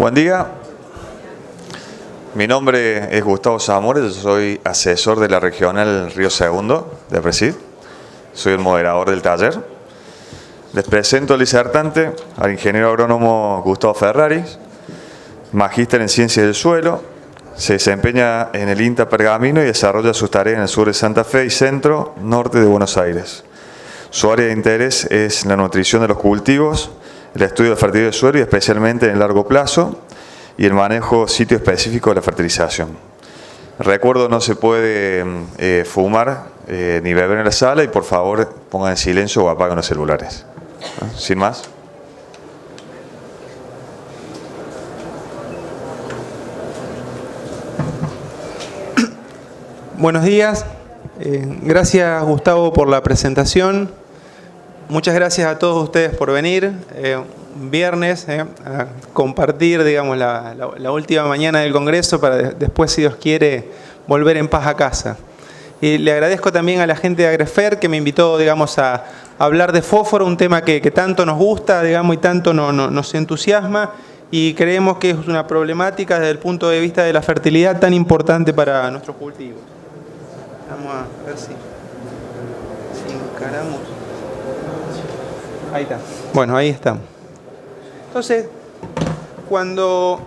Buen día. Mi nombre es Gustavo Zamora, yo soy asesor de la regional Río Segundo de PRESID. Soy el moderador del taller. Les presento al disertante, al ingeniero agrónomo Gustavo Ferrari, magíster en Ciencias del Suelo. Se desempeña en el INTA Pergamino y desarrolla sus tareas en el sur de Santa Fe y centro norte de Buenos Aires. Su área de interés es la nutrición de los cultivos, el estudio de fertilidad del suelo y especialmente en el largo plazo y el manejo sitio específico de la fertilización. Recuerdo, no se puede fumar ni beber en la sala y por favor pongan en silencio o apaguen los celulares. Sin más. Buenos días. Gracias, Gustavo, por la presentación. Muchas gracias a todos ustedes por venir. Un viernes a compartir, digamos, la última mañana del Congreso para después, si Dios quiere, volver en paz a casa. Y le agradezco también a la gente de Agrefer que me invitó, digamos, a hablar de fósforo, un tema que tanto nos gusta, digamos, y tanto nos entusiasma. Y creemos que es una problemática desde el punto de vista de la fertilidad tan importante para nuestros cultivos. Vamos a ver si encaramos. Ahí está. Bueno, ahí estamos. Entonces, cuando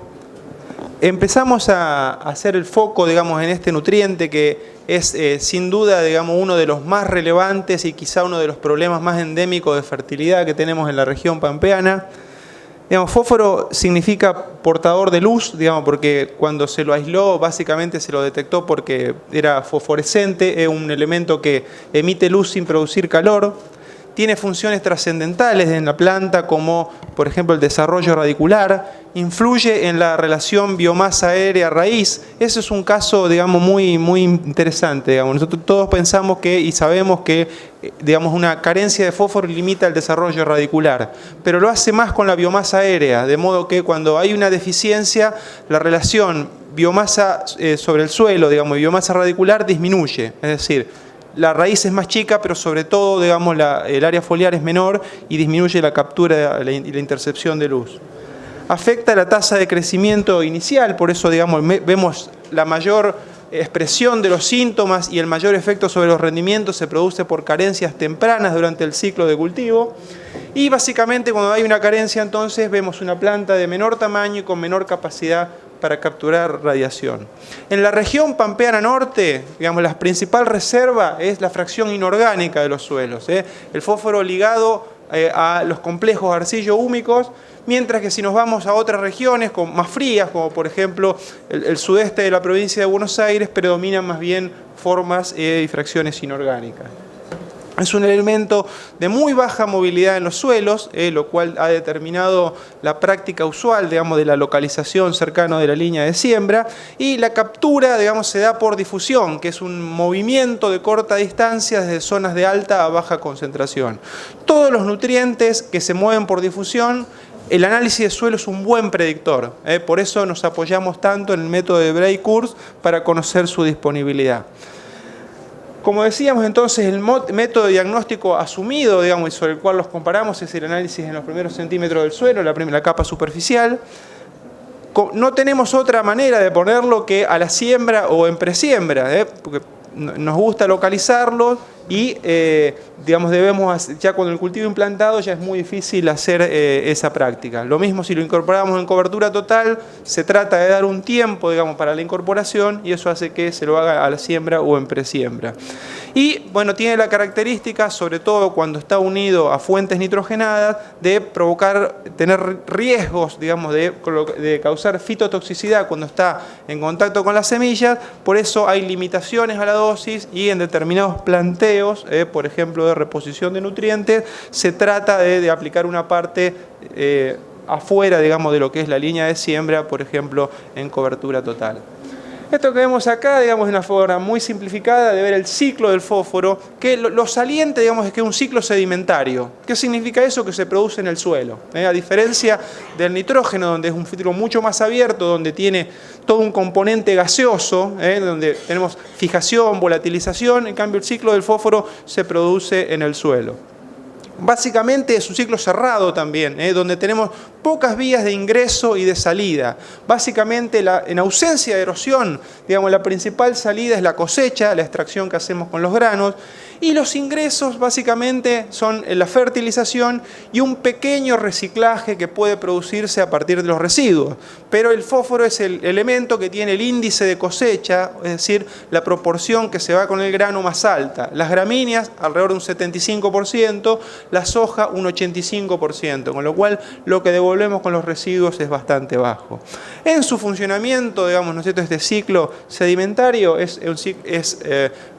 empezamos a hacer el foco, digamos, en este nutriente que es sin duda, digamos, uno de los más relevantes y quizá uno de los problemas más endémicos de fertilidad que tenemos en la región pampeana, digamos, fósforo significa portador de luz, digamos, porque cuando se lo aisló básicamente se lo detectó porque era fosforescente, es un elemento que emite luz sin producir calor. Tiene funciones trascendentales en la planta como, por ejemplo, el desarrollo radicular, influye en la relación biomasa aérea-raíz. Ese es un caso, digamos, muy interesante. Digamos. Nosotros todos pensamos que y sabemos que, digamos, una carencia de fósforo limita el desarrollo radicular, pero lo hace más con la biomasa aérea, de modo que cuando hay una deficiencia, la relación biomasa sobre el suelo, digamos, y biomasa radicular disminuye, es decir, la raíz es más chica, pero sobre todo, digamos, el área foliar es menor y disminuye la captura y la intercepción de luz. Afecta la tasa de crecimiento inicial, por eso, digamos, vemos la mayor expresión de los síntomas y el mayor efecto sobre los rendimientos se produce por carencias tempranas durante el ciclo de cultivo. Y básicamente cuando hay una carencia, entonces vemos una planta de menor tamaño y con menor capacidad para capturar radiación. En la región pampeana norte, digamos, la principal reserva es la fracción inorgánica de los suelos, el fósforo ligado a los complejos arcillo-húmicos, mientras que si nos vamos a otras regiones más frías, como por ejemplo el sudeste de la provincia de Buenos Aires, predominan más bien formas y fracciones inorgánicas. Es un elemento de muy baja movilidad en los suelos, lo cual ha determinado la práctica usual, digamos, de la localización cercana de la línea de siembra, y la captura, digamos, se da por difusión, que es un movimiento de corta distancia desde zonas de alta a baja concentración. Todos los nutrientes que se mueven por difusión, el análisis de suelo es un buen predictor, por eso nos apoyamos tanto en el método de Bray-Kurz para conocer su disponibilidad. Como decíamos entonces, el método de diagnóstico asumido, digamos, y sobre el cual los comparamos es el análisis en los primeros centímetros del suelo, la capa superficial. No tenemos otra manera de ponerlo que a la siembra o en presiembra, porque nos gusta localizarlo y, digamos, ya cuando el cultivo implantado ya es muy difícil hacer esa práctica. Lo mismo si lo incorporamos en cobertura total, se trata de dar un tiempo, digamos, para la incorporación y eso hace que se lo haga a la siembra o en presiembra. Y, bueno, tiene la característica, sobre todo cuando está unido a fuentes nitrogenadas, de tener riesgos, digamos, de causar fitotoxicidad cuando está en contacto con las semillas. Por eso hay limitaciones a la dosis y en determinados planteos, por ejemplo, de reposición de nutrientes, se trata de aplicar una parte afuera, digamos, de lo que es la línea de siembra, por ejemplo, en cobertura total. Esto que vemos acá, digamos, es una forma muy simplificada de ver el ciclo del fósforo, que lo saliente, digamos, es que es un ciclo sedimentario. ¿Qué significa eso? Que se produce en el suelo. A diferencia del nitrógeno, donde es un ciclo mucho más abierto, donde tiene todo un componente gaseoso, donde tenemos fijación, volatilización, en cambio el ciclo del fósforo se produce en el suelo. Básicamente es un ciclo cerrado también, donde tenemos pocas vías de ingreso y de salida. Básicamente, en ausencia de erosión, digamos, la principal salida es la cosecha, la extracción que hacemos con los granos, y los ingresos básicamente son la fertilización y un pequeño reciclaje que puede producirse a partir de los residuos. Pero el fósforo es el elemento que tiene el índice de cosecha, es decir, la proporción que se va con el grano más alta. Las gramíneas alrededor de un 75%, la soja un 85%, con lo cual lo que devolvemos con los residuos es bastante bajo. En su funcionamiento, digamos, ¿no es cierto?, este ciclo sedimentario es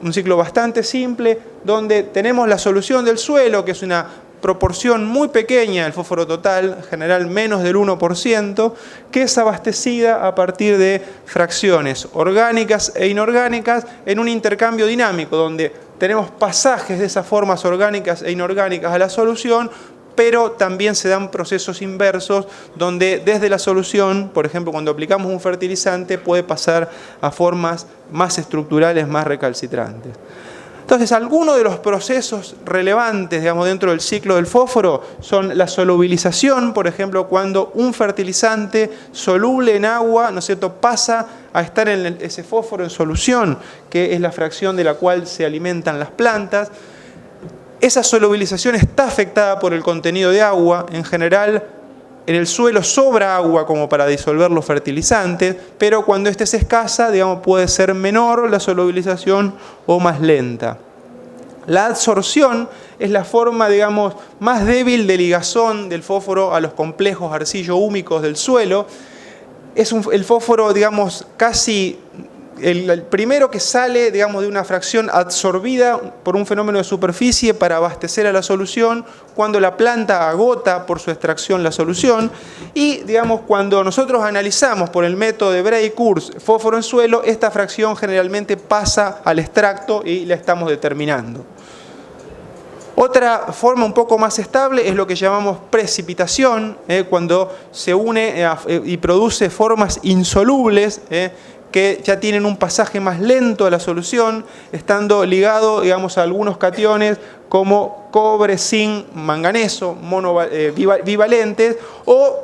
un ciclo bastante simple, donde tenemos la solución del suelo, que es una proporción muy pequeña del fósforo total, en general menos del 1%, que es abastecida a partir de fracciones orgánicas e inorgánicas en un intercambio dinámico, donde tenemos pasajes de esas formas orgánicas e inorgánicas a la solución, pero también se dan procesos inversos donde desde la solución, por ejemplo, cuando aplicamos un fertilizante, puede pasar a formas más estructurales, más recalcitrantes. Entonces, algunos de los procesos relevantes, digamos, dentro del ciclo del fósforo son la solubilización, por ejemplo, cuando un fertilizante soluble en agua, ¿no es cierto?, pasa a estar en ese fósforo en solución, que es la fracción de la cual se alimentan las plantas. Esa solubilización está afectada por el contenido de agua. En general, en el suelo sobra agua como para disolver los fertilizantes, pero cuando éste es escasa, digamos, puede ser menor la solubilización o más lenta. La adsorción es la forma, digamos, más débil de ligazón del fósforo a los complejos arcillo-húmicos del suelo. Es el fósforo, digamos, casi el primero que sale, digamos, de una fracción absorbida por un fenómeno de superficie para abastecer a la solución, cuando la planta agota por su extracción la solución, y, digamos, cuando nosotros analizamos por el método de Bray-Kurz fósforo en suelo, esta fracción generalmente pasa al extracto y la estamos determinando. Otra forma un poco más estable es lo que llamamos precipitación, cuando se une y produce formas insolubles, que ya tienen un pasaje más lento a la solución, estando ligado, digamos, a algunos cationes como cobre, zinc, manganeso, bivalentes, o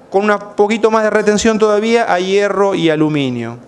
con un poquito más de retención todavía a hierro y aluminio.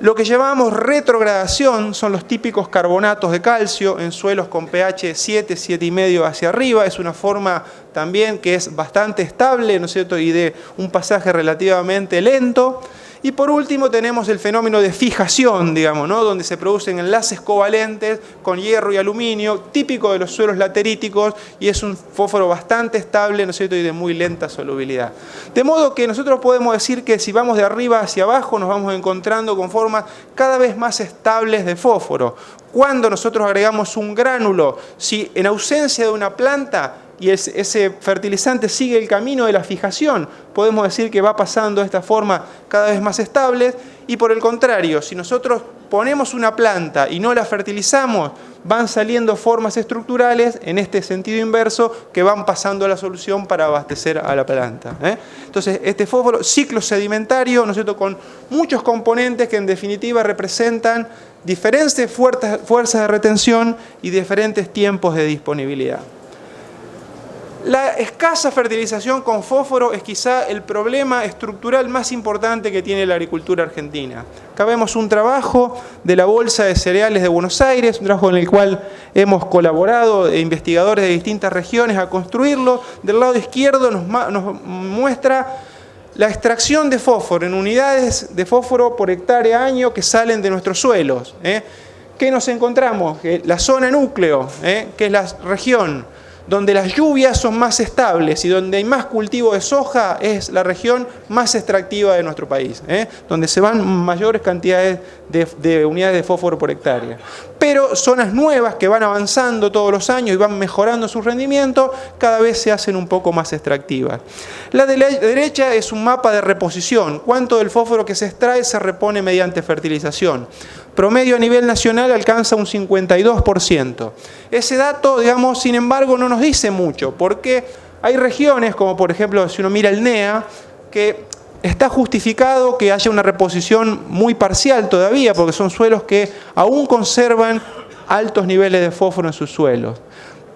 Lo que llamamos retrogradación son los típicos carbonatos de calcio en suelos con pH 7, 7,5 hacia arriba. Es una forma también que es bastante estable, ¿no es cierto?, y de un pasaje relativamente lento. Y por último tenemos el fenómeno de fijación, digamos, ¿no?, donde se producen enlaces covalentes con hierro y aluminio, típico de los suelos lateríticos, y es un fósforo bastante estable, ¿no es cierto?, y de muy lenta solubilidad. De modo que nosotros podemos decir que si vamos de arriba hacia abajo nos vamos encontrando con formas cada vez más estables de fósforo. Cuando nosotros agregamos un gránulo, si en ausencia de una planta y ese fertilizante sigue el camino de la fijación, podemos decir que va pasando de esta forma cada vez más estable. Y por el contrario, si nosotros ponemos una planta y no la fertilizamos, van saliendo formas estructurales en este sentido inverso que van pasando a la solución para abastecer a la planta. Entonces, este fósforo, ciclo sedimentario, ¿no es cierto?, con muchos componentes que en definitiva representan diferentes fuerzas de retención y diferentes tiempos de disponibilidad. La escasa fertilización con fósforo es quizá el problema estructural más importante que tiene la agricultura argentina. Acá vemos un trabajo de la Bolsa de Cereales de Buenos Aires, un trabajo en el cual hemos colaborado investigadores de distintas regiones a construirlo. Del lado izquierdo nos muestra la extracción de fósforo en unidades de fósforo por hectárea año que salen de nuestros suelos. ¿Qué nos encontramos? Que la zona núcleo, que es la región donde las lluvias son más estables y donde hay más cultivo de soja, es la región más extractiva de nuestro país, donde se van mayores cantidades de unidades de fósforo por hectárea. Pero zonas nuevas que van avanzando todos los años y van mejorando su rendimiento, cada vez se hacen un poco más extractivas. La de la derecha es un mapa de reposición. Cuánto del fósforo que se extrae se repone mediante fertilización. Promedio a nivel nacional alcanza un 52%. Ese dato, digamos, sin embargo, no nos dice mucho, porque hay regiones, como por ejemplo, si uno mira el NEA, que está justificado que haya una reposición muy parcial todavía, porque son suelos que aún conservan altos niveles de fósforo en sus suelos.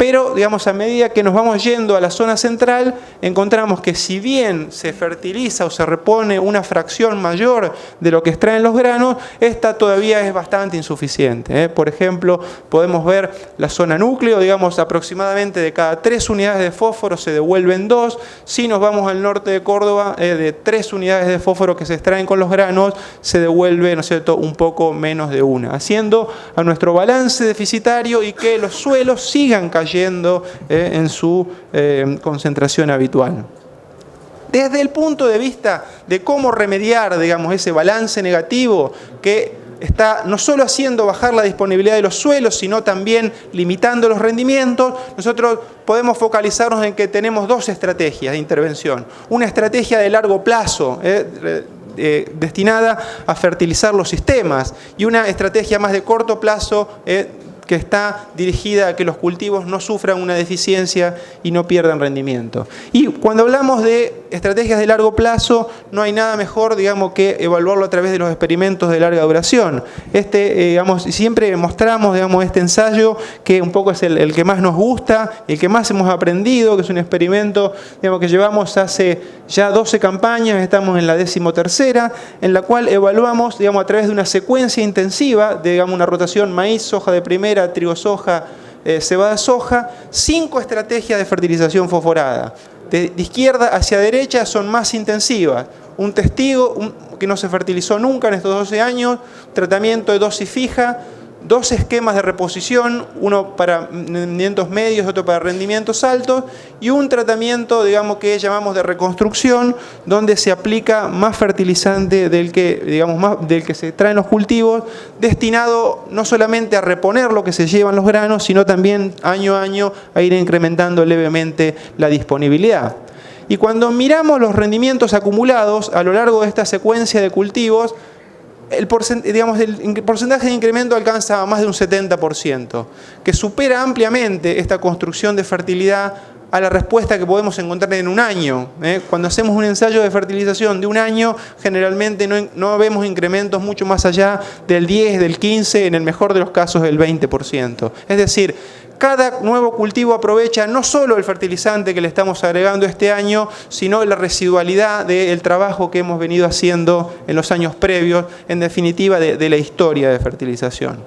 pero digamos, a medida que nos vamos yendo a la zona central, encontramos que si bien se fertiliza o se repone una fracción mayor de lo que extraen los granos, esta todavía es bastante insuficiente. Por ejemplo, podemos ver la zona núcleo, digamos, aproximadamente de cada 3 unidades de fósforo se devuelven 2. Si nos vamos al norte de Córdoba, de 3 unidades de fósforo que se extraen con los granos, se devuelve, ¿no es cierto?, un poco menos de una, haciendo a nuestro balance deficitario y que los suelos sigan cayendo en su concentración habitual. Desde el punto de vista de cómo remediar, digamos, ese balance negativo que está no solo haciendo bajar la disponibilidad de los suelos, sino también limitando los rendimientos, nosotros podemos focalizarnos en que tenemos 2 estrategias de intervención. Una estrategia de largo plazo, destinada a fertilizar los sistemas, y una estrategia más de corto plazo que está dirigida a que los cultivos no sufran una deficiencia y no pierdan rendimiento. Y cuando hablamos de estrategias de largo plazo, no hay nada mejor, digamos, que evaluarlo a través de los experimentos de larga duración. Digamos, siempre mostramos, digamos, este ensayo que un poco es el que más nos gusta, el que más hemos aprendido, que es un experimento, digamos, que llevamos hace ya 12 campañas, estamos en la 13ª, en la cual evaluamos, digamos, a través de una secuencia intensiva, digamos, una rotación maíz, soja de primera, trigo, soja, cebada, soja, 5 estrategias de fertilización fosforada. De izquierda hacia derecha son más intensivas. Un testigo que no se fertilizó nunca en estos 12 años, tratamiento de dosis fija, 2 esquemas de reposición, uno para rendimientos medios, otro para rendimientos altos, y un tratamiento, digamos, que llamamos de reconstrucción, donde se aplica más fertilizante del que, digamos, del que se traen los cultivos, destinado no solamente a reponer lo que se llevan los granos, sino también año a año a ir incrementando levemente la disponibilidad. Y cuando miramos los rendimientos acumulados a lo largo de esta secuencia de cultivos, el porcentaje de incremento alcanza a más de un 70%, que supera ampliamente esta construcción de fertilidad a la respuesta que podemos encontrar en un año. Cuando hacemos un ensayo de fertilización de un año, generalmente no vemos incrementos mucho más allá del 10, del 15, en el mejor de los casos del 20%. Es decir, cada nuevo cultivo aprovecha no solo el fertilizante que le estamos agregando este año, sino la residualidad del trabajo que hemos venido haciendo en los años previos, en definitiva de la historia de fertilización.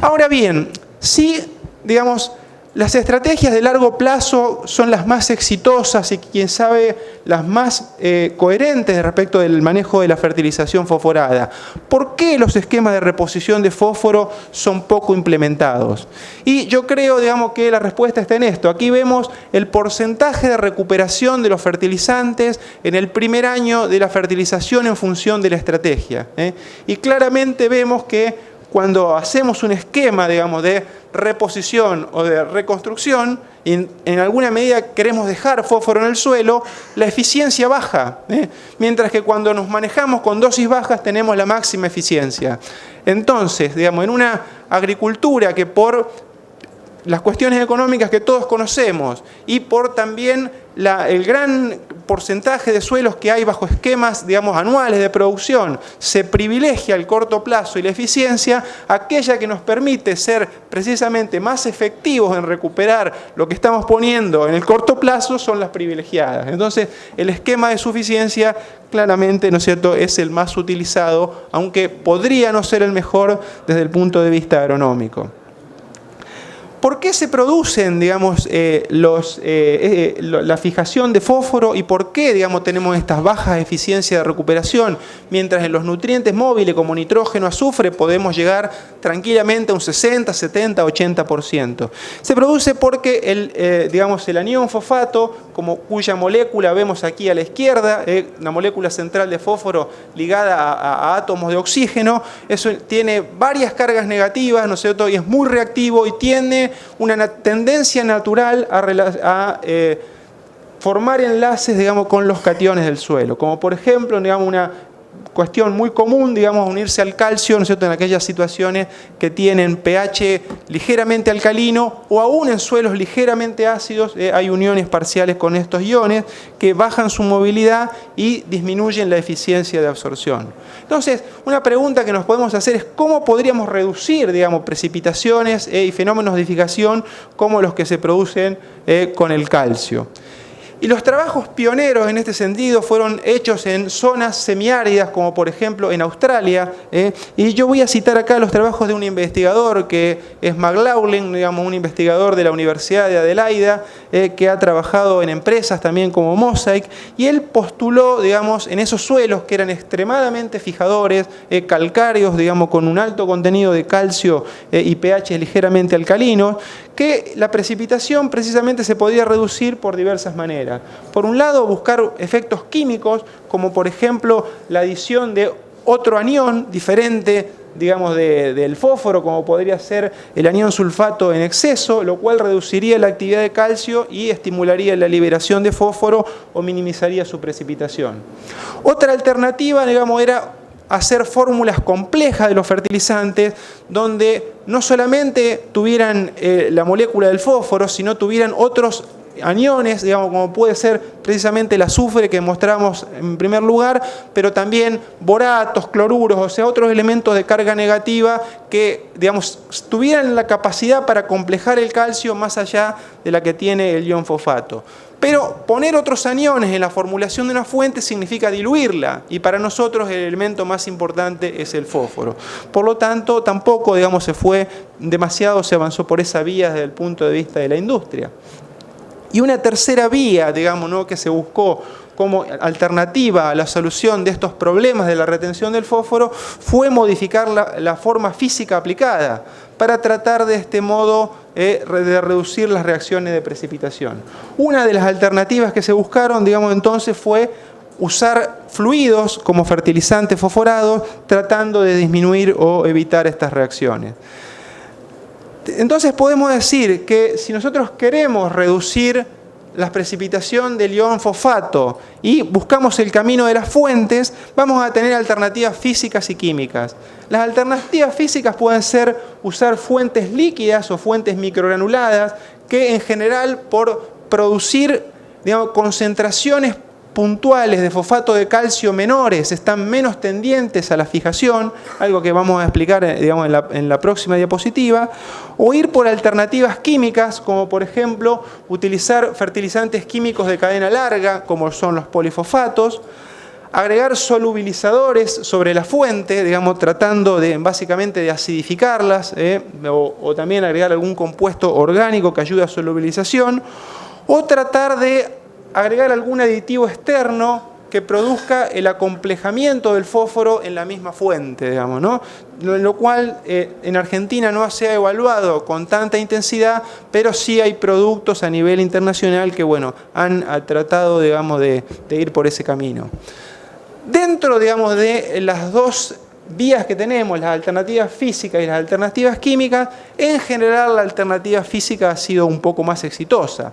Ahora bien, sí, digamos, las estrategias de largo plazo son las más exitosas y, quién sabe, las más coherentes respecto del manejo de la fertilización fosforada. ¿Por qué los esquemas de reposición de fósforo son poco implementados? Y yo creo, digamos, que la respuesta está en esto. Aquí vemos el porcentaje de recuperación de los fertilizantes en el primer año de la fertilización en función de la estrategia. Y claramente vemos que cuando hacemos un esquema, digamos, de reposición o de reconstrucción, y en alguna medida queremos dejar fósforo en el suelo, la eficiencia baja, mientras que cuando nos manejamos con dosis bajas tenemos la máxima eficiencia. Entonces, digamos, en una agricultura que por las cuestiones económicas que todos conocemos y por también el gran porcentaje de suelos que hay bajo esquemas, digamos, anuales de producción, se privilegia el corto plazo y la eficiencia, aquella que nos permite ser precisamente más efectivos en recuperar lo que estamos poniendo en el corto plazo son las privilegiadas. Entonces, el esquema de suficiencia claramente, ¿no es cierto?, es el más utilizado, aunque podría no ser el mejor desde el punto de vista agronómico. ¿Por qué se producen, digamos, la fijación de fósforo y por qué, digamos, tenemos estas bajas eficiencias de recuperación? Mientras en los nutrientes móviles como nitrógeno, azufre, podemos llegar tranquilamente a un 60, 70, 80%. Se produce porque el anión fosfato, cuya molécula vemos aquí a la izquierda, una molécula central de fósforo ligada a átomos de oxígeno, eso tiene varias cargas negativas, ¿no es cierto?, y es muy reactivo y tiene una tendencia natural a formar enlaces, digamos, con los cationes del suelo, como por ejemplo, digamos, una cuestión muy común, digamos, unirse al calcio, ¿no es cierto?, en aquellas situaciones que tienen pH ligeramente alcalino o aún en suelos ligeramente ácidos, hay uniones parciales con estos iones que bajan su movilidad y disminuyen la eficiencia de absorción. Entonces, una pregunta que nos podemos hacer es cómo podríamos reducir, digamos, precipitaciones y fenómenos de edificación como los que se producen con el calcio. Y los trabajos pioneros en este sentido fueron hechos en zonas semiáridas, como por ejemplo en Australia. Y yo voy a citar acá los trabajos de un investigador que es McLaughlin, digamos, un investigador de la Universidad de Adelaida, que ha trabajado en empresas también como Mosaic. Y él postuló, digamos, en esos suelos que eran extremadamente fijadores, calcáreos, digamos, con un alto contenido de calcio y pH ligeramente alcalinos, que la precipitación precisamente se podía reducir por diversas maneras. Por un lado, buscar efectos químicos, como por ejemplo la adición de otro anión diferente, digamos, del fósforo, como podría ser el anión sulfato en exceso, lo cual reduciría la actividad de calcio y estimularía la liberación de fósforo o minimizaría su precipitación. Otra alternativa, digamos, era hacer fórmulas complejas de los fertilizantes donde no solamente tuvieran la molécula del fósforo, sino tuvieran otros aniones, digamos, como puede ser precisamente el azufre que mostramos en primer lugar, pero también boratos, cloruros, o sea, otros elementos de carga negativa que, digamos, tuvieran la capacidad para complejar el calcio más allá de la que tiene el ion fosfato. Pero poner otros aniones en la formulación de una fuente significa diluirla, y para nosotros el elemento más importante es el fósforo. Por lo tanto, tampoco, digamos, se avanzó por esa vía desde el punto de vista de la industria. Y una tercera vía, digamos, ¿no?, que se buscó como alternativa a la solución de estos problemas de la retención del fósforo fue modificar la forma física aplicada para tratar de este modo de reducir las reacciones de precipitación. Una de las alternativas que se buscaron, digamos, entonces fue usar fluidos como fertilizantes fosforados tratando de disminuir o evitar estas reacciones. Entonces podemos decir que si nosotros queremos reducir la precipitación del ion fosfato y buscamos el camino de las fuentes, vamos a tener alternativas físicas y químicas. Las alternativas físicas pueden ser usar fuentes líquidas o fuentes microgranuladas que en general por producir, digamos, concentraciones puntuales de fosfato de calcio menores están menos tendientes a la fijación, algo que vamos a explicar, digamos, en la próxima diapositiva, o ir por alternativas químicas, como por ejemplo utilizar fertilizantes químicos de cadena larga, como son los polifosfatos, agregar solubilizadores sobre la fuente, digamos, tratando básicamente de acidificarlas, o también agregar algún compuesto orgánico que ayude a solubilización, o tratar de agregar algún aditivo externo que produzca el acomplejamiento del fósforo en la misma fuente, digamos, ¿no? Lo cual en Argentina no se ha evaluado con tanta intensidad, pero sí hay productos a nivel internacional que, bueno, han tratado, digamos, de ir por ese camino. Dentro, digamos, de las dos vías que tenemos, las alternativas físicas y las alternativas químicas, en general la alternativa física ha sido un poco más exitosa.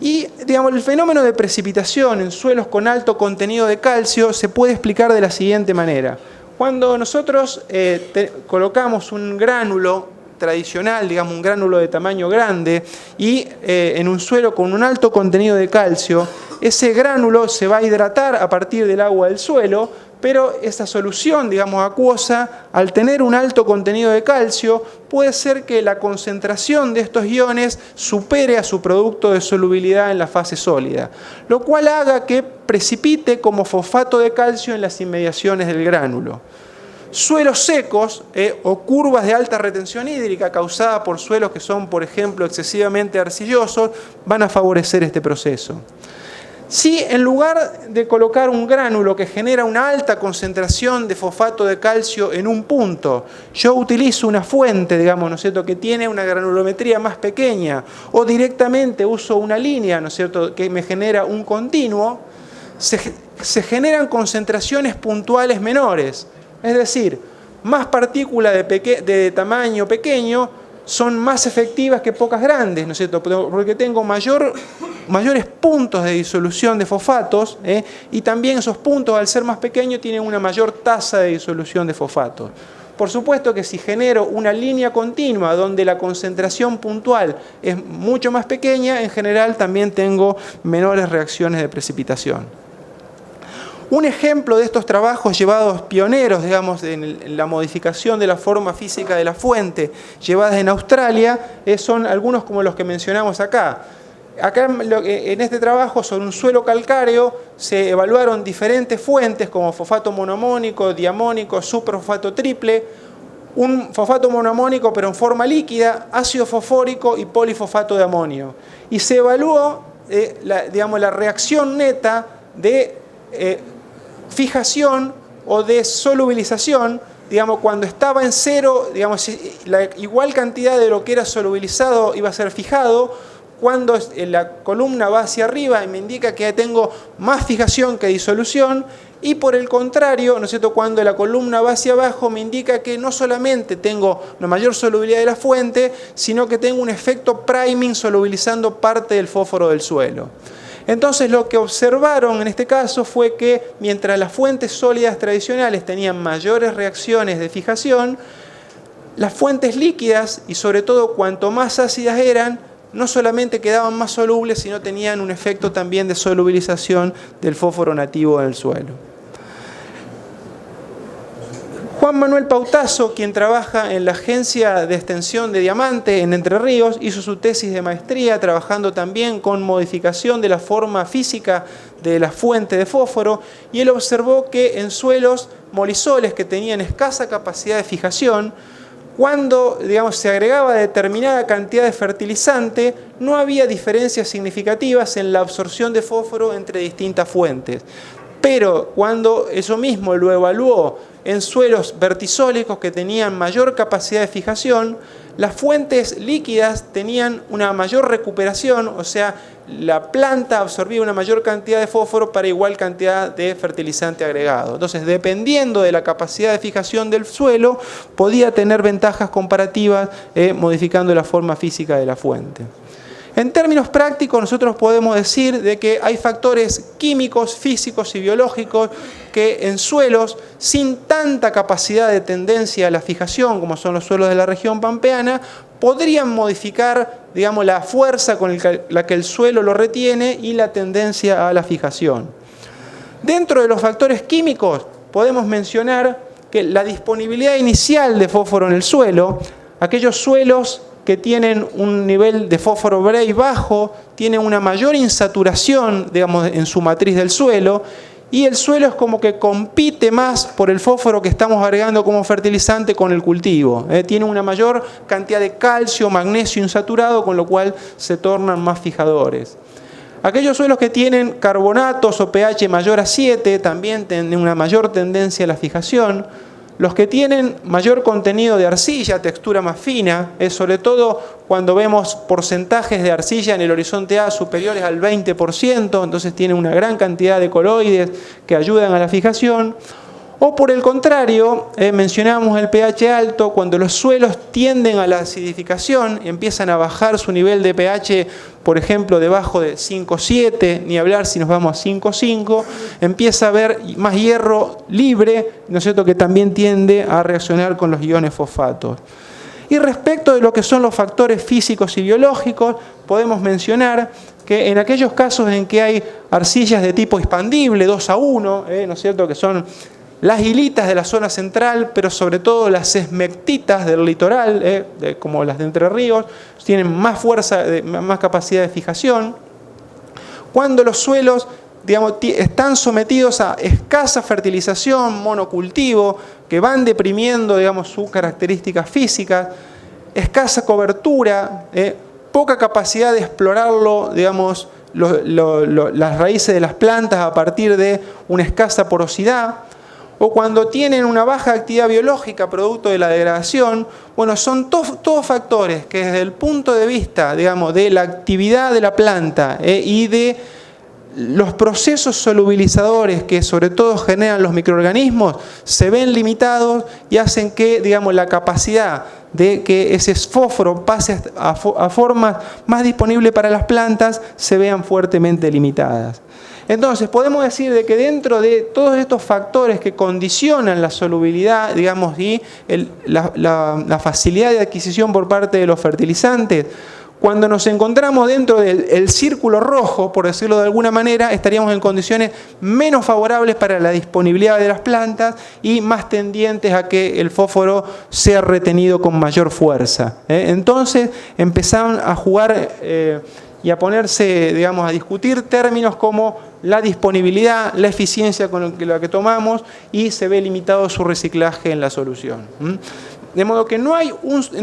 Y, digamos, el fenómeno de precipitación en suelos con alto contenido de calcio se puede explicar de la siguiente manera. Cuando nosotros colocamos un gránulo tradicional, digamos un gránulo de tamaño grande, y en un suelo con un alto contenido de calcio, ese gránulo se va a hidratar a partir del agua del suelo, pero esa solución, digamos, acuosa, al tener un alto contenido de calcio, puede ser que la concentración de estos iones supere a su producto de solubilidad en la fase sólida, lo cual haga que precipite como fosfato de calcio en las inmediaciones del gránulo. Suelos secos o curvas de alta retención hídrica causada por suelos que son, por ejemplo, excesivamente arcillosos, van a favorecer este proceso. Si en lugar de colocar un gránulo que genera una alta concentración de fosfato de calcio en un punto, yo utilizo una fuente, digamos, ¿no es cierto?, que tiene una granulometría más pequeña, o directamente uso una línea, ¿no es cierto?, que me genera un continuo, se generan concentraciones puntuales menores. Es decir, más partículas de tamaño pequeño son más efectivas que pocas grandes, ¿no es cierto?, porque tengo mayor mayores puntos de disolución de fosfatos, y también esos puntos, al ser más pequeños, tienen una mayor tasa de disolución de fosfatos. Por supuesto que si genero una línea continua donde la concentración puntual es mucho más pequeña, en general también tengo menores reacciones de precipitación. Un ejemplo de estos trabajos llevados pioneros, digamos, en la modificación de la forma física de la fuente, llevadas en Australia, son algunos como los que mencionamos acá. Acá en este trabajo, sobre un suelo calcáreo, se evaluaron diferentes fuentes como fosfato monoamónico, diamónico, superfosfato triple, un fosfato monoamónico pero en forma líquida, ácido fosfórico y polifosfato de amonio. Y se evaluó la reacción neta de fijación o de solubilización, digamos, cuando estaba en cero, digamos, la igual cantidad de lo que era solubilizado iba a ser fijado. Cuando la columna va hacia arriba me indica que tengo más fijación que disolución, y por el contrario, ¿no es cierto?, cuando la columna va hacia abajo me indica que no solamente tengo una mayor solubilidad de la fuente, sino que tengo un efecto priming solubilizando parte del fósforo del suelo. Entonces lo que observaron en este caso fue que mientras las fuentes sólidas tradicionales tenían mayores reacciones de fijación, las fuentes líquidas, y sobre todo cuanto más ácidas eran, no solamente quedaban más solubles, sino tenían un efecto también de solubilización del fósforo nativo en el suelo. Juan Manuel Pautazo, quien trabaja en la Agencia de Extensión de Diamante en Entre Ríos, hizo su tesis de maestría trabajando también con modificación de la forma física de la fuente de fósforo, y él observó que en suelos molisoles que tenían escasa capacidad de fijación, cuando, digamos, se agregaba determinada cantidad de fertilizante, no había diferencias significativas en la absorción de fósforo entre distintas fuentes. Pero cuando eso mismo lo evaluó en suelos vertisólicos que tenían mayor capacidad de fijación, las fuentes líquidas tenían una mayor recuperación, o sea, la planta absorbía una mayor cantidad de fósforo para igual cantidad de fertilizante agregado. Entonces, dependiendo de la capacidad de fijación del suelo, podía tener ventajas comparativas modificando la forma física de la fuente. En términos prácticos, nosotros podemos decir de que hay factores químicos, físicos y biológicos que en suelos sin tanta capacidad de tendencia a la fijación, como son los suelos de la región pampeana, podrían modificar, digamos, la fuerza con la que el suelo lo retiene y la tendencia a la fijación. Dentro de los factores químicos, podemos mencionar que la disponibilidad inicial de fósforo en el suelo, aquellos suelos que tienen un nivel de fósforo Bray bajo, tienen una mayor insaturación, digamos, en su matriz del suelo, y el suelo es como que compite más por el fósforo que estamos agregando como fertilizante con el cultivo. Tiene una mayor cantidad de calcio, magnesio insaturado, con lo cual se tornan más fijadores. Aquellos suelos que tienen carbonatos o pH mayor a 7 también tienen una mayor tendencia a la fijación. Los que tienen mayor contenido de arcilla, textura más fina, sobre todo cuando vemos porcentajes de arcilla en el horizonte A superiores al 20%, entonces tienen una gran cantidad de coloides que ayudan a la fijación. O por el contrario, mencionamos el pH alto, cuando los suelos tienden a la acidificación y empiezan a bajar su nivel de pH, por ejemplo, debajo de 5,7, ni hablar si nos vamos a 5,5, empieza a haber más hierro libre, ¿no es cierto?, que también tiende a reaccionar con los iones fosfatos. Y respecto de lo que son los factores físicos y biológicos, podemos mencionar que en aquellos casos en que hay arcillas de tipo expandible, 2:1, ¿no es cierto?, que son las hilitas de la zona central, pero sobre todo las esmectitas del litoral, como las de Entre Ríos, tienen más fuerza, más capacidad de fijación. Cuando los suelos, digamos, están sometidos a escasa fertilización, monocultivo, que van deprimiendo, digamos, sus características físicas, escasa cobertura, poca capacidad de explorarlo, digamos, las raíces de las plantas a partir de una escasa porosidad, o cuando tienen una baja actividad biológica producto de la degradación, bueno, son todos factores que desde el punto de vista, digamos, de la actividad de la planta y de los procesos solubilizadores que sobre todo generan los microorganismos, se ven limitados y hacen que, digamos, la capacidad de que ese fósforo pase a formas más disponibles para las plantas se vean fuertemente limitadas. Entonces, podemos decir de que dentro de todos estos factores que condicionan la solubilidad, digamos, y la facilidad de adquisición por parte de los fertilizantes, cuando nos encontramos dentro del círculo rojo, por decirlo de alguna manera, estaríamos en condiciones menos favorables para la disponibilidad de las plantas y más tendientes a que el fósforo sea retenido con mayor fuerza. Entonces, empezaron a jugar y a ponerse, digamos, a discutir términos como la disponibilidad, la eficiencia con la que tomamos, y se ve limitado su reciclaje en la solución. De modo que en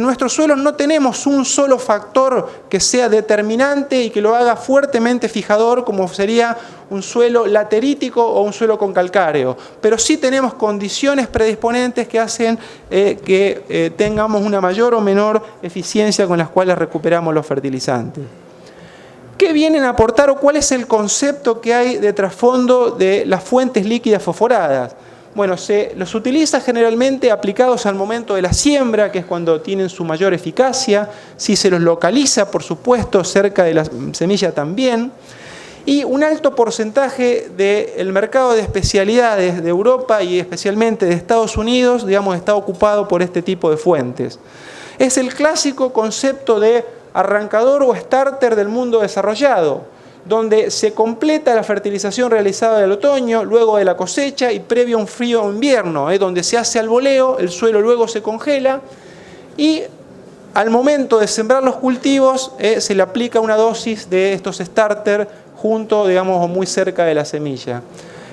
nuestros suelos no tenemos un solo factor que sea determinante y que lo haga fuertemente fijador, como sería un suelo laterítico o un suelo con calcáreo. Pero sí tenemos condiciones predisponentes que hacen que tengamos una mayor o menor eficiencia con las cuales recuperamos los fertilizantes. ¿Qué vienen a aportar o cuál es el concepto que hay de trasfondo de las fuentes líquidas fosforadas? Bueno, se los utiliza generalmente aplicados al momento de la siembra, que es cuando tienen su mayor eficacia. Si se los localiza, por supuesto, cerca de la semilla también. Y un alto porcentaje del mercado de especialidades de Europa y especialmente de Estados Unidos, digamos, está ocupado por este tipo de fuentes. Es el clásico concepto de arrancador o starter del mundo desarrollado, donde se completa la fertilización realizada en el otoño, luego de la cosecha y previo a un frío invierno, donde se hace al voleo, el suelo luego se congela y al momento de sembrar los cultivos se le aplica una dosis de estos starter junto, digamos, o muy cerca de la semilla.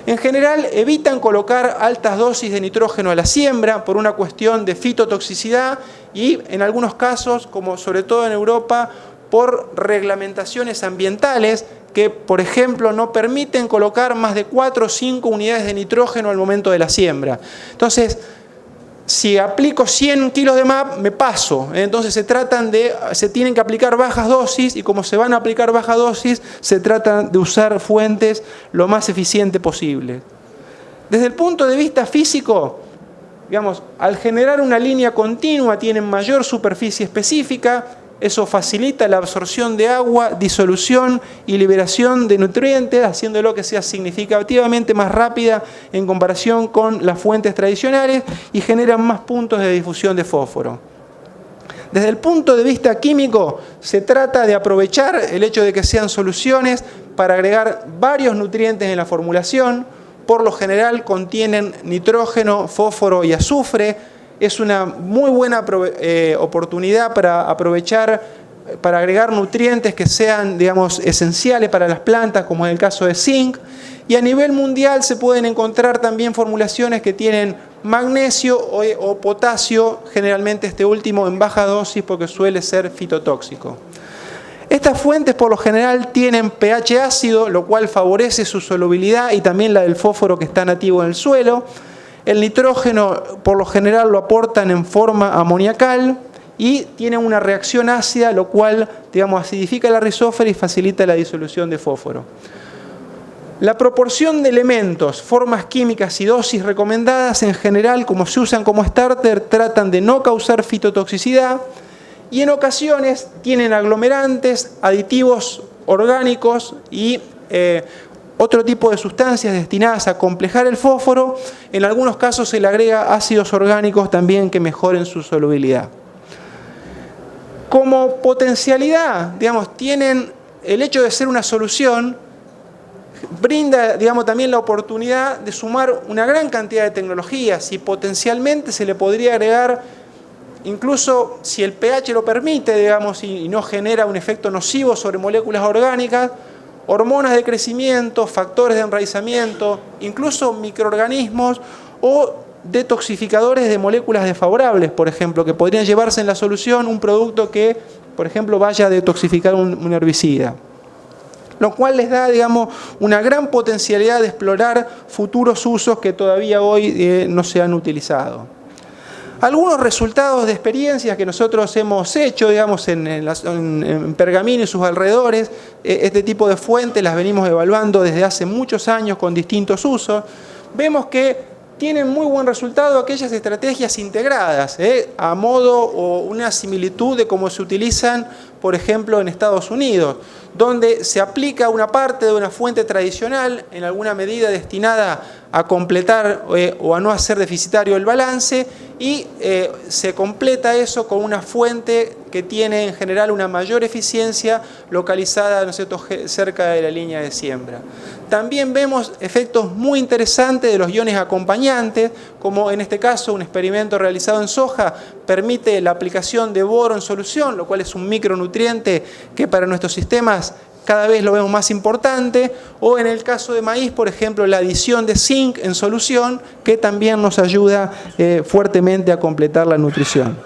En general evitan colocar altas dosis de nitrógeno a la siembra por una cuestión de fitotoxicidad y en algunos casos, como sobre todo en Europa, por reglamentaciones ambientales que, por ejemplo, no permiten colocar más de 4 o 5 unidades de nitrógeno al momento de la siembra. Entonces, si aplico 100 kilos de MAP, me paso. Entonces se tienen que aplicar bajas dosis y como se van a aplicar bajas dosis, se trata de usar fuentes lo más eficiente posible. Desde el punto de vista físico, digamos, al generar una línea continua tienen mayor superficie específica. Eso facilita la absorción de agua, disolución y liberación de nutrientes, haciéndolo que sea significativamente más rápida en comparación con las fuentes tradicionales y generan más puntos de difusión de fósforo. Desde el punto de vista químico, se trata de aprovechar el hecho de que sean soluciones para agregar varios nutrientes en la formulación. Por lo general contienen nitrógeno, fósforo y azufre. Es una muy buena oportunidad para aprovechar, para agregar nutrientes que sean, digamos, esenciales para las plantas, como es el caso de zinc. Y a nivel mundial se pueden encontrar también formulaciones que tienen magnesio o potasio, generalmente este último en baja dosis porque suele ser fitotóxico. Estas fuentes por lo general tienen pH ácido, lo cual favorece su solubilidad y también la del fósforo que está nativo en el suelo. El nitrógeno por lo general lo aportan en forma amoniacal y tienen una reacción ácida, lo cual, digamos, acidifica la rizósfera y facilita la disolución de fósforo. La proporción de elementos, formas químicas y dosis recomendadas en general, como se usan como starter, tratan de no causar fitotoxicidad y en ocasiones tienen aglomerantes, aditivos orgánicos y otro tipo de sustancias destinadas a complejar el fósforo. En algunos casos se le agrega ácidos orgánicos también que mejoren su solubilidad. Como potencialidad, digamos, tienen el hecho de ser una solución, brinda, digamos, también la oportunidad de sumar una gran cantidad de tecnologías y potencialmente se le podría agregar, incluso si el pH lo permite, digamos, y no genera un efecto nocivo sobre moléculas orgánicas, hormonas de crecimiento, factores de enraizamiento, incluso microorganismos o detoxificadores de moléculas desfavorables, por ejemplo, que podrían llevarse en la solución un producto que, por ejemplo, vaya a detoxificar un herbicida. Lo cual les da, digamos, una gran potencialidad de explorar futuros usos que todavía hoy no se han utilizado. Algunos resultados de experiencias que nosotros hemos hecho, digamos, en Pergamino y sus alrededores, este tipo de fuentes las venimos evaluando desde hace muchos años con distintos usos. Vemos que tienen muy buen resultado aquellas estrategias integradas, a modo o una similitud de cómo se utilizan, por ejemplo, en Estados Unidos, donde se aplica una parte de una fuente tradicional, en alguna medida destinada a completar o a no hacer deficitario el balance, y se completa eso con una fuente que tiene en general una mayor eficiencia localizada, ¿no es cierto?, cerca de la línea de siembra. También vemos efectos muy interesantes de los iones acompañantes, como en este caso un experimento realizado en soja permite la aplicación de boro en solución, lo cual es un micronutriente que para nuestros sistemas cada vez lo vemos más importante, o en el caso de maíz, por ejemplo, la adición de zinc en solución, que también nos ayuda fuertemente a completar la nutrición.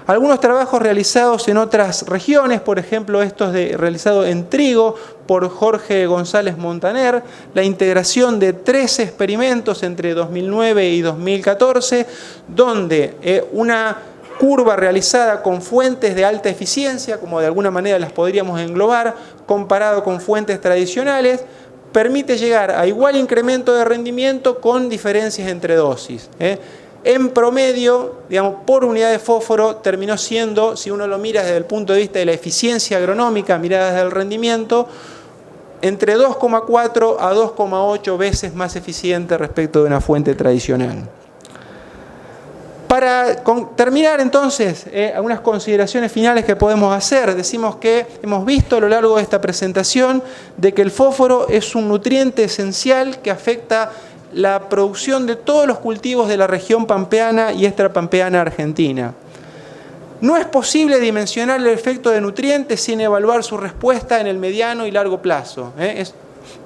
Algunos trabajos realizados en otras regiones, por ejemplo, estos realizados en trigo por Jorge González Montaner, la integración de 13 experimentos entre 2009 y 2014, donde una curva realizada con fuentes de alta eficiencia, como de alguna manera las podríamos englobar, comparado con fuentes tradicionales, permite llegar a igual incremento de rendimiento con diferencias entre dosis. En promedio, digamos, por unidad de fósforo terminó siendo, si uno lo mira desde el punto de vista de la eficiencia agronómica, mirada desde el rendimiento, entre 2,4 a 2,8 veces más eficiente respecto de una fuente tradicional. Para terminar entonces, algunas consideraciones finales que podemos hacer. Decimos que hemos visto a lo largo de esta presentación de que el fósforo es un nutriente esencial que afecta la producción de todos los cultivos de la región pampeana y extrapampeana argentina. No es posible dimensionar el efecto de nutrientes sin evaluar su respuesta en el mediano y largo plazo.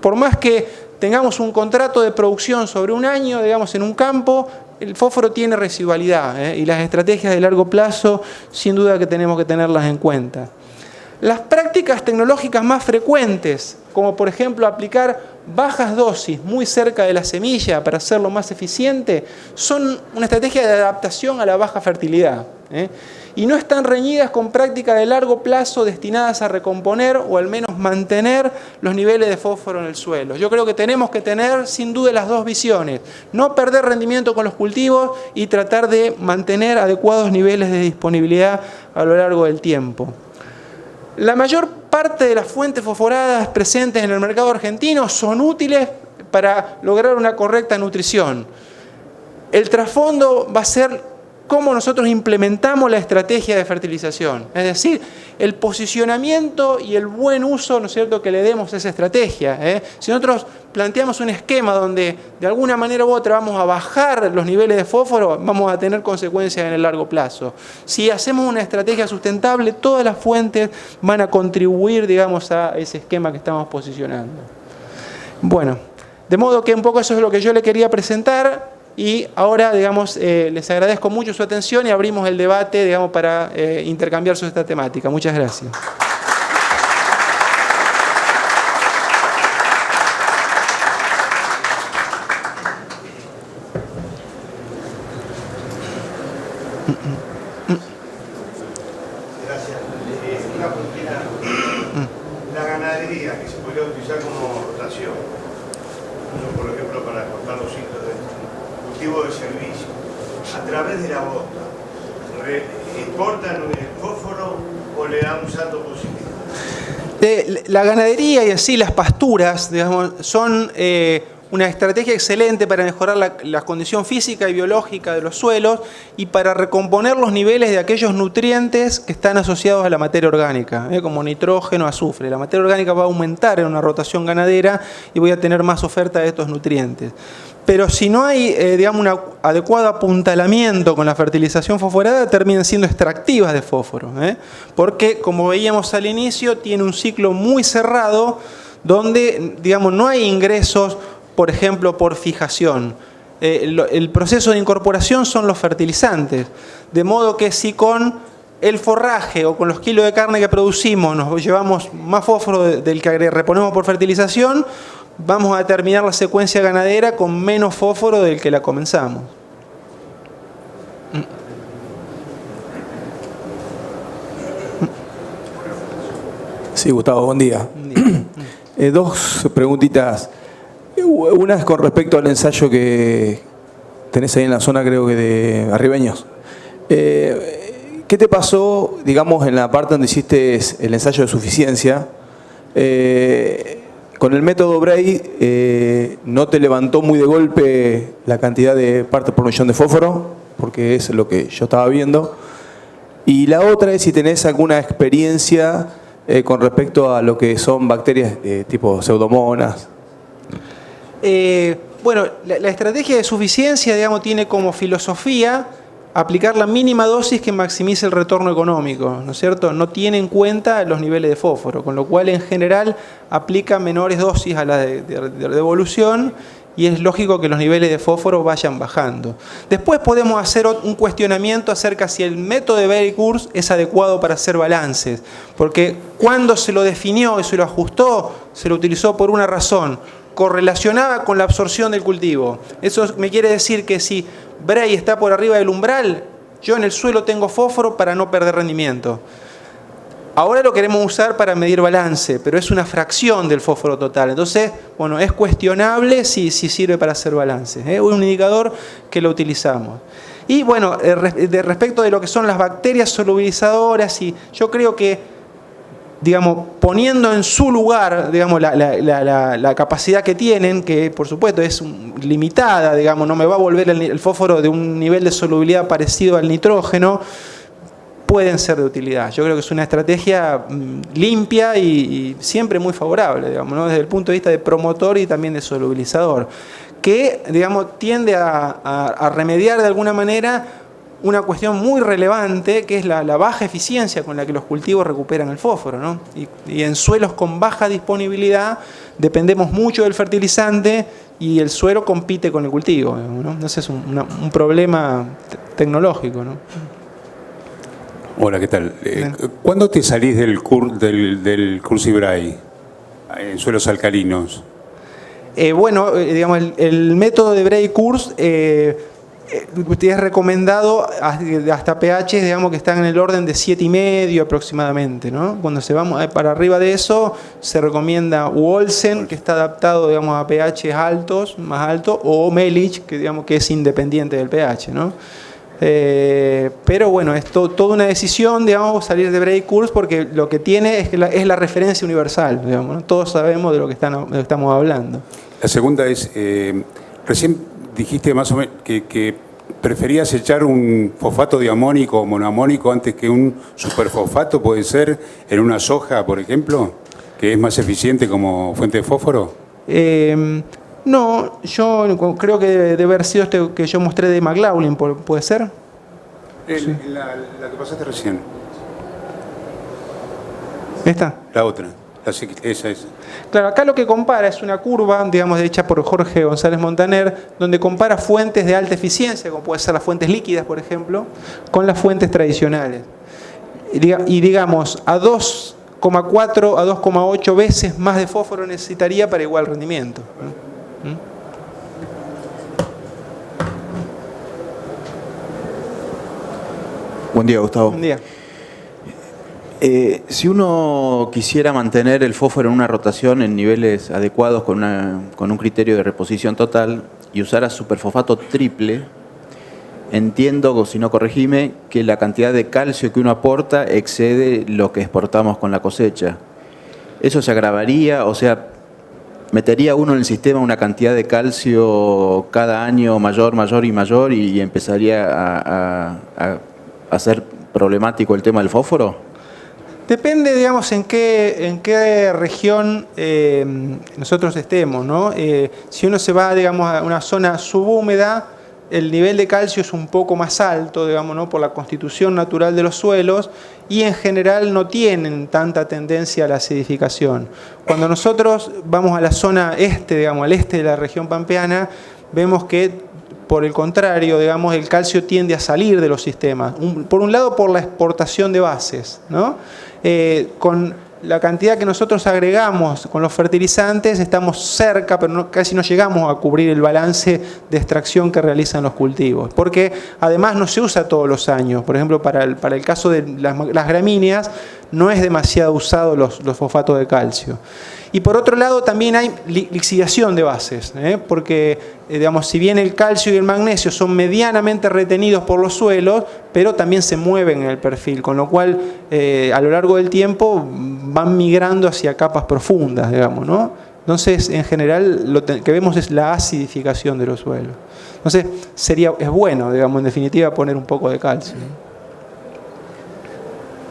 Por más que tengamos un contrato de producción sobre un año, digamos, en un campo, el fósforo tiene residualidad, y las estrategias de largo plazo, sin duda que tenemos que tenerlas en cuenta. Las prácticas tecnológicas más frecuentes, como por ejemplo aplicar bajas dosis muy cerca de la semilla para hacerlo más eficiente, son una estrategia de adaptación a la baja fertilidad, y no están reñidas con prácticas de largo plazo destinadas a recomponer o al menos mantener los niveles de fósforo en el suelo. Yo creo que tenemos que tener sin duda las dos visiones, no perder rendimiento con los cultivos y tratar de mantener adecuados niveles de disponibilidad a lo largo del tiempo. La mayor parte de las fuentes fosforadas presentes en el mercado argentino son útiles para lograr una correcta nutrición. El trasfondo va a ser cómo nosotros implementamos la estrategia de fertilización. Es decir, el posicionamiento y el buen uso, ¿no es cierto?, que le demos a esa estrategia. Si nosotros planteamos un esquema donde de alguna manera u otra vamos a bajar los niveles de fósforo, vamos a tener consecuencias en el largo plazo. Si hacemos una estrategia sustentable, todas las fuentes van a contribuir, digamos, a ese esquema que estamos posicionando. Bueno, de modo que un poco eso es lo que yo le quería presentar. Y ahora, digamos, les agradezco mucho su atención y abrimos el debate, digamos, para intercambiar sobre esta temática. Muchas gracias. Gracias. Una pregunta. La ganadería que se podría utilizar como rotación, por ejemplo, para cortar los ciclos de cultivo de servicio, a través de la bota, ¿exportan el fósforo o le dan un salto positivo? La ganadería y así las pasturas, digamos, son una estrategia excelente para mejorar la condición física y biológica de los suelos y para recomponer los niveles de aquellos nutrientes que están asociados a la materia orgánica, como nitrógeno, azufre. La materia orgánica va a aumentar en una rotación ganadera y voy a tener más oferta de estos nutrientes. Pero si no hay, digamos, un adecuado apuntalamiento con la fertilización fosforada, terminan siendo extractivas de fósforo, porque, como veíamos al inicio, tiene un ciclo muy cerrado donde, digamos, no hay ingresos, por ejemplo, por fijación. El proceso de incorporación son los fertilizantes, de modo que si con el forraje o con los kilos de carne que producimos nos llevamos más fósforo del que reponemos por fertilización, vamos a terminar la secuencia ganadera con menos fósforo del que la comenzamos. Sí, Gustavo, buen día. Dos preguntitas. Una es con respecto al ensayo que tenés ahí en la zona, creo que de Arribeños. ¿Qué te pasó, digamos, en la parte donde hiciste el ensayo de suficiencia? Con el método Bray, ¿no te levantó muy de golpe la cantidad de partes por millón de fósforo? Porque es lo que yo estaba viendo. Y la otra es si tenés alguna experiencia con respecto a lo que son bacterias tipo pseudomonas. Bueno, la estrategia de suficiencia, digamos, tiene como filosofía aplicar la mínima dosis que maximice el retorno económico, ¿no es cierto? No tiene en cuenta los niveles de fósforo, con lo cual en general aplica menores dosis a la de devolución y es lógico que los niveles de fósforo vayan bajando. Después podemos hacer un cuestionamiento acerca si el método de Berry-Kurz es adecuado para hacer balances, porque cuando se lo definió y se lo ajustó, se lo utilizó por una razón, correlacionaba con la absorción del cultivo. Eso me quiere decir que si Bray está por arriba del umbral, yo en el suelo tengo fósforo para no perder rendimiento. Ahora lo queremos usar para medir balance, pero es una fracción del fósforo total. Entonces, bueno, es cuestionable si sirve para hacer balance. Es un indicador que lo utilizamos. Y bueno, respecto de lo que son las bacterias solubilizadoras, y yo creo que, digamos, poniendo en su lugar, digamos, la capacidad que tienen, que por supuesto es limitada, digamos, no me va a volver el fósforo de un nivel de solubilidad parecido al nitrógeno, pueden ser de utilidad. Yo creo que es una estrategia limpia y siempre muy favorable, digamos, ¿no? Desde el punto de vista de promotor y también de solubilizador, que, digamos, tiende a remediar de alguna manera una cuestión muy relevante, que es la baja eficiencia con la que los cultivos recuperan el fósforo, ¿no? Y en suelos con baja disponibilidad dependemos mucho del fertilizante y el suelo compite con el cultivo, ¿no? Ese es un problema tecnológico, ¿no? Hola, ¿qué tal? ¿Cuándo te salís del Kurz y Bray en suelos alcalinos? Bueno, digamos, el método de Bray-Kurz es recomendado hasta pH, digamos, que están en el orden de 7,5 aproximadamente, ¿no? Cuando se va para arriba de eso, se recomienda Olsen, que está adaptado, digamos, a pH altos, más altos, o Melich, que digamos que es independiente del pH, ¿no? Pero bueno, es toda una decisión, digamos, salir de Bray-Kurz, porque lo que tiene es la referencia universal, digamos, ¿no? Todos sabemos de lo que estamos hablando. La segunda es, recién dijiste más o menos que preferías echar un fosfato diamónico o monoamónico antes que un superfosfato, ¿puede ser? En una soja, por ejemplo, que es más eficiente como fuente de fósforo. No, yo creo que debe haber sido este que yo mostré de McLaughlin, ¿puede ser? Sí. La que pasaste recién. ¿Esta? La otra. Esa. Claro, acá lo que compara es una curva, digamos, hecha por Jorge González Montaner, donde compara fuentes de alta eficiencia, como pueden ser las fuentes líquidas, por ejemplo, con las fuentes tradicionales. Y digamos, a 2,4 a 2,8 veces más de fósforo necesitaría para igual rendimiento. Buen día, Gustavo. Buen día. Si uno quisiera mantener el fósforo en una rotación en niveles adecuados con un criterio de reposición total y usara superfosfato triple, entiendo, si no corregime, que la cantidad de calcio que uno aporta excede lo que exportamos con la cosecha. ¿Eso se agravaría? O sea, ¿metería uno en el sistema una cantidad de calcio cada año mayor y empezaría a ser problemático el tema del fósforo? Depende, digamos, en qué región nosotros estemos, ¿no? Si uno se va, digamos, a una zona subhúmeda, el nivel de calcio es un poco más alto, digamos, ¿no? Por la constitución natural de los suelos, y en general no tienen tanta tendencia a la acidificación. Cuando nosotros vamos a la zona este, digamos, al este de la región pampeana, vemos que, por el contrario, digamos, el calcio tiende a salir de los sistemas. Por un lado, por la exportación de bases, ¿no? Con la cantidad que nosotros agregamos con los fertilizantes estamos cerca, pero casi no llegamos a cubrir el balance de extracción que realizan los cultivos, porque además no se usa todos los años. Por ejemplo, para el caso de las gramíneas, no es demasiado usado los fosfatos de calcio. Y por otro lado también hay lixiviación de bases, porque digamos, si bien el calcio y el magnesio son medianamente retenidos por los suelos, pero también se mueven en el perfil, con lo cual a lo largo del tiempo van migrando hacia capas profundas, digamos, ¿no? Entonces, en general, lo que vemos es la acidificación de los suelos. Entonces, es bueno, digamos, en definitiva, poner un poco de calcio.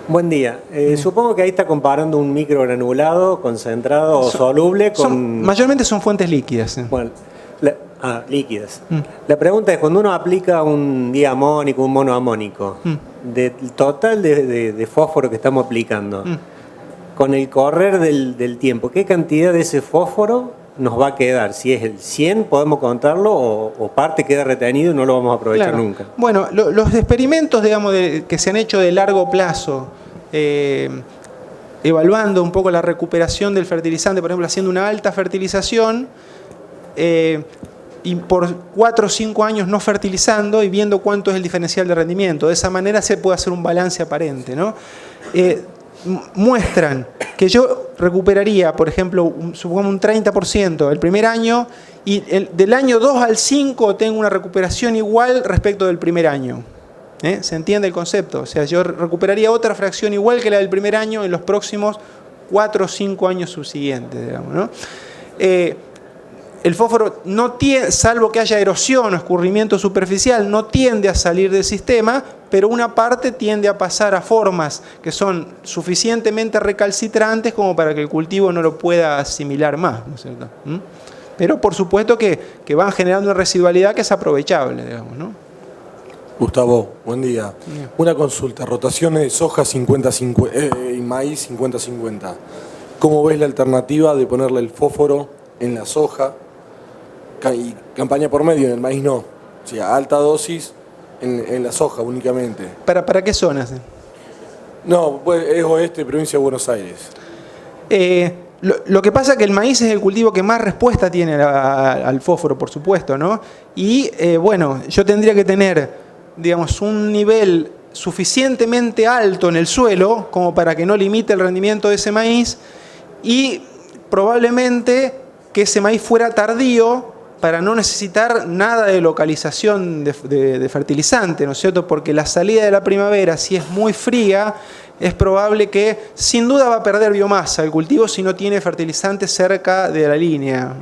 Buen día. Supongo que ahí está comparando un microgranulado concentrado o soluble con... Mayormente son fuentes líquidas. Bueno, líquidas. La pregunta es, cuando uno aplica un diamónico, un monoamónico, del total de fósforo que estamos aplicando, con el correr del tiempo, ¿qué cantidad de ese fósforo nos va a quedar? Si es el 100, podemos contarlo, o parte queda retenido y no lo vamos a aprovechar nunca. Bueno, los experimentos, digamos, que se han hecho de largo plazo, evaluando un poco la recuperación del fertilizante, por ejemplo, haciendo una alta fertilización, y por 4 o 5 años no fertilizando y viendo cuánto es el diferencial de rendimiento. De esa manera se puede hacer un balance aparente, ¿no? Muestran que yo recuperaría, por ejemplo, supongamos un 30% el primer año, y del año 2 al 5 tengo una recuperación igual respecto del primer año. ¿Se entiende el concepto? O sea, yo recuperaría otra fracción igual que la del primer año en los próximos 4 o 5 años subsiguientes, digamos, ¿no? El fósforo no tiende, salvo que haya erosión o escurrimiento superficial, no tiende a salir del sistema, pero una parte tiende a pasar a formas que son suficientemente recalcitrantes como para que el cultivo no lo pueda asimilar más, ¿no es cierto? Pero por supuesto que van generando una residualidad que es aprovechable, digamos, ¿no? Gustavo, buen día. Una consulta, rotaciones de soja 50-50 y maíz 50-50. ¿Cómo ves la alternativa de ponerle el fósforo en la soja y campaña por medio, en el maíz no? O sea, alta dosis en la soja únicamente. ¿Para qué zonas? No, pues es oeste, provincia de Buenos Aires. Lo que pasa es que el maíz es el cultivo que más respuesta tiene al fósforo, por supuesto, ¿no? Y bueno, yo tendría que tener, digamos, un nivel suficientemente alto en el suelo como para que no limite el rendimiento de ese maíz, y probablemente que ese maíz fuera tardío para no necesitar nada de localización de fertilizante, ¿no es cierto? Porque la salida de la primavera, si es muy fría, es probable que sin duda va a perder biomasa el cultivo si no tiene fertilizante cerca de la línea.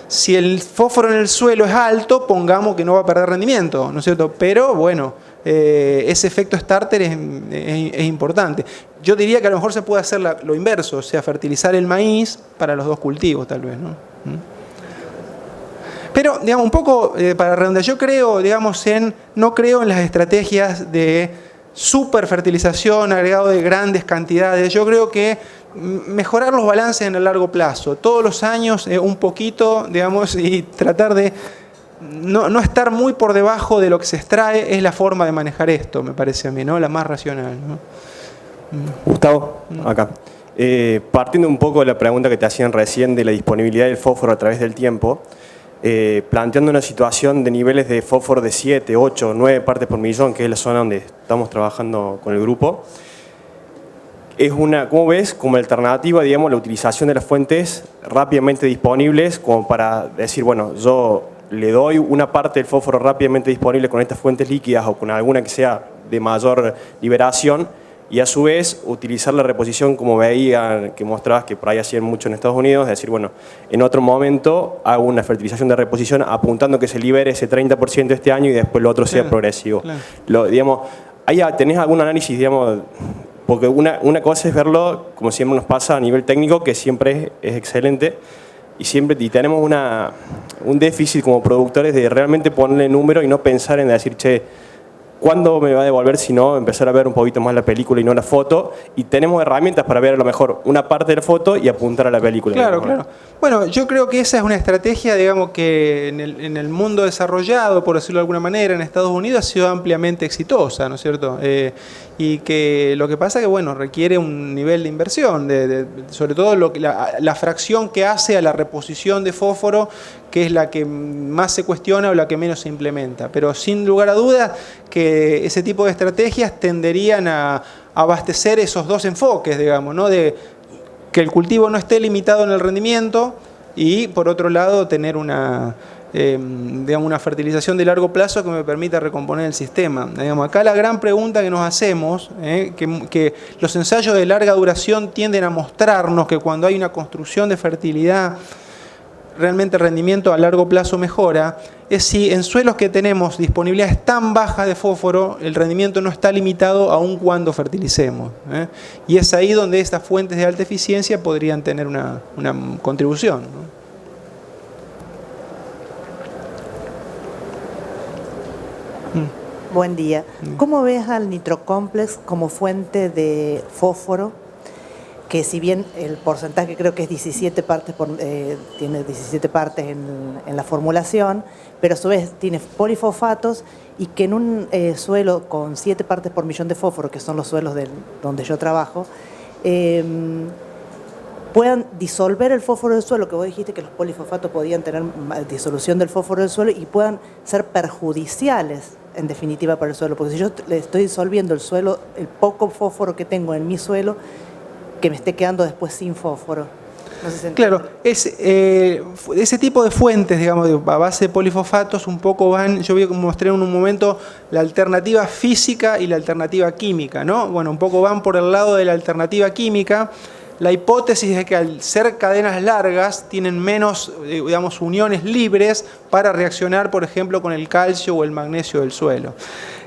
Si el fósforo en el suelo es alto, pongamos que no va a perder rendimiento, ¿no es cierto? Pero bueno, ese efecto starter es importante. Yo diría que a lo mejor se puede hacer lo inverso, o sea, fertilizar el maíz para los dos cultivos, tal vez, ¿no? Pero, digamos, un poco para redondear, yo creo, digamos, no creo en las estrategias de superfertilización, agregado de grandes cantidades. Yo creo que mejorar los balances en el largo plazo, todos los años un poquito, digamos, y tratar de no estar muy por debajo de lo que se extrae, es la forma de manejar esto, me parece a mí, ¿no? La más racional, ¿no? Gustavo, acá. Partiendo un poco de la pregunta que te hacían recién de la disponibilidad del fósforo a través del tiempo, planteando una situación de niveles de fósforo de 7, 8, 9 partes por millón, que es la zona donde estamos trabajando con el grupo, es ¿cómo ves como alternativa, digamos, la utilización de las fuentes rápidamente disponibles, como para decir, bueno, yo le doy una parte del fósforo rápidamente disponible con estas fuentes líquidas o con alguna que sea de mayor liberación, y a su vez utilizar la reposición como veía, que mostrabas que por ahí hacían mucho en Estados Unidos, es decir, bueno, en otro momento hago una fertilización de reposición apuntando que se libere ese 30% este año y después lo otro sea progresivo. Claro. Digamos, ahí tenés algún análisis, digamos, porque una cosa es verlo, como siempre nos pasa a nivel técnico, que siempre es excelente, y tenemos un déficit como productores de realmente ponerle número y no pensar en decir, che, ¿cuándo me va a devolver? Si no, empezar a ver un poquito más la película y no la foto. Y tenemos herramientas para ver a lo mejor una parte de la foto y apuntar a la película. Claro, claro. Bueno, yo creo que esa es una estrategia, digamos, que en el mundo desarrollado, por decirlo de alguna manera, en Estados Unidos ha sido ampliamente exitosa, ¿no es cierto? Y que lo que pasa es que, bueno, requiere un nivel de inversión, sobre todo la fracción que hace a la reposición de fósforo, que es la que más se cuestiona o la que menos se implementa. Pero sin lugar a dudas que ese tipo de estrategias tenderían a abastecer esos dos enfoques, digamos, ¿no? De que el cultivo no esté limitado en el rendimiento y, por otro lado, tener una fertilización de largo plazo que me permita recomponer el sistema. Digamos, acá la gran pregunta que nos hacemos, que los ensayos de larga duración tienden a mostrarnos que cuando hay una construcción de fertilidad, realmente el rendimiento a largo plazo mejora, es si en suelos que tenemos disponibilidades tan bajas de fósforo, el rendimiento no está limitado aun cuando fertilicemos. Y es ahí donde estas fuentes de alta eficiencia podrían tener una contribución, ¿no? Buen día. ¿Cómo ves al nitrocomplex como fuente de fósforo? Que si bien el porcentaje creo que es 17 partes tiene 17 partes en la formulación, pero a su vez tiene polifosfatos y que en un suelo con 7 partes por millón de fósforo, que son los suelos donde yo trabajo, puedan disolver el fósforo del suelo, que vos dijiste que los polifosfatos podían tener disolución del fósforo del suelo y puedan ser perjudiciales en definitiva para el suelo, porque si yo le estoy disolviendo el suelo, el poco fósforo que tengo en mi suelo, que me esté quedando después sin fósforo. No sé si entiende. Claro, ese tipo de fuentes, digamos, a base de polifosfatos, un poco van, yo mostré en un momento la alternativa física y la alternativa química, ¿no? Bueno, un poco van por el lado de la alternativa química. La hipótesis es que al ser cadenas largas tienen menos, digamos, uniones libres para reaccionar, por ejemplo, con el calcio o el magnesio del suelo.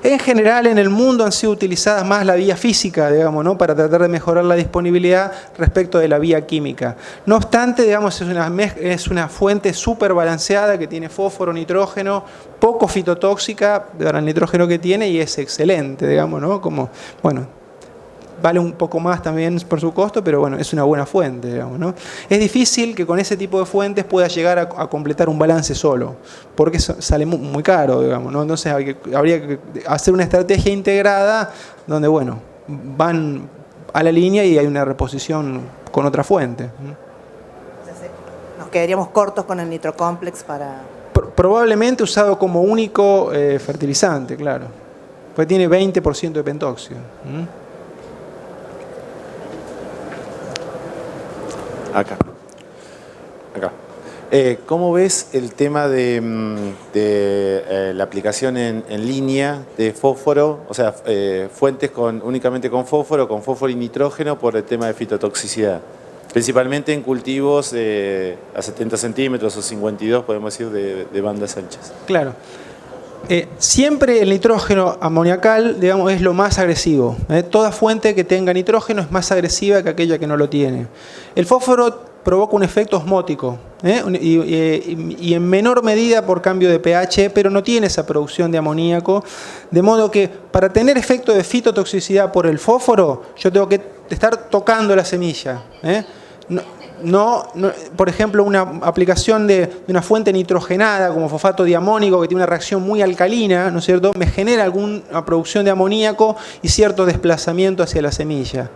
En general, en el mundo han sido utilizadas más la vía física, digamos, ¿no? Para tratar de mejorar la disponibilidad respecto de la vía química. No obstante, digamos, es una fuente súper balanceada que tiene fósforo, nitrógeno, poco fitotóxica para el nitrógeno que tiene y es excelente, digamos, ¿no? Como, bueno, vale un poco más también por su costo, pero bueno, es una buena fuente, digamos, ¿no? Es difícil que con ese tipo de fuentes pueda llegar a completar un balance solo, porque sale muy caro, digamos, ¿no? Entonces habría que hacer una estrategia integrada donde, bueno, van a la línea y hay una reposición con otra fuente. Nos quedaríamos cortos con el nitrocomplex para... Probablemente usado como único fertilizante, claro, porque tiene 20% de pentóxido. Acá. ¿Cómo ves el tema de la aplicación en línea de fósforo? O sea, fuentes únicamente con fósforo y nitrógeno por el tema de fitotoxicidad. Principalmente en cultivos a 70 centímetros o 52, podemos decir, de bandas anchas. Claro. Siempre el nitrógeno amoniacal, digamos, es lo más agresivo. Toda fuente que tenga nitrógeno es más agresiva que aquella que no lo tiene. El fósforo provoca un efecto osmótico y en menor medida por cambio de pH, pero no tiene esa producción de amoníaco. De modo que para tener efecto de fitotoxicidad por el fósforo, yo tengo que estar tocando la semilla. No, por ejemplo, una aplicación de una fuente nitrogenada como fosfato diamónico que tiene una reacción muy alcalina, ¿no es cierto?, me genera alguna producción de amoníaco y cierto desplazamiento hacia la semilla.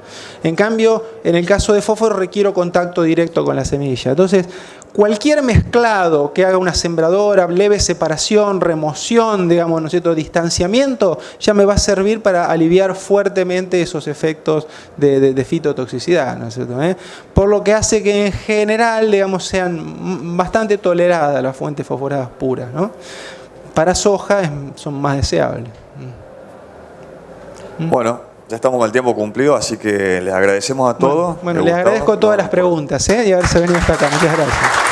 En cambio, en el caso de fósforo requiero contacto directo con la semilla. Entonces, cualquier mezclado que haga una sembradora, leve separación, remoción, digamos, ¿no es cierto?, distanciamiento, ya me va a servir para aliviar fuertemente esos efectos de fitotoxicidad, ¿no es cierto? Por lo que hace que en general, digamos, sean bastante toleradas las fuentes fosforadas puras, ¿no? Para soja son más deseables. Bueno, ya estamos con el tiempo cumplido, así que les agradecemos a todos. Bueno, les agradezco todas las preguntas y haberse venido hasta acá. Muchas gracias.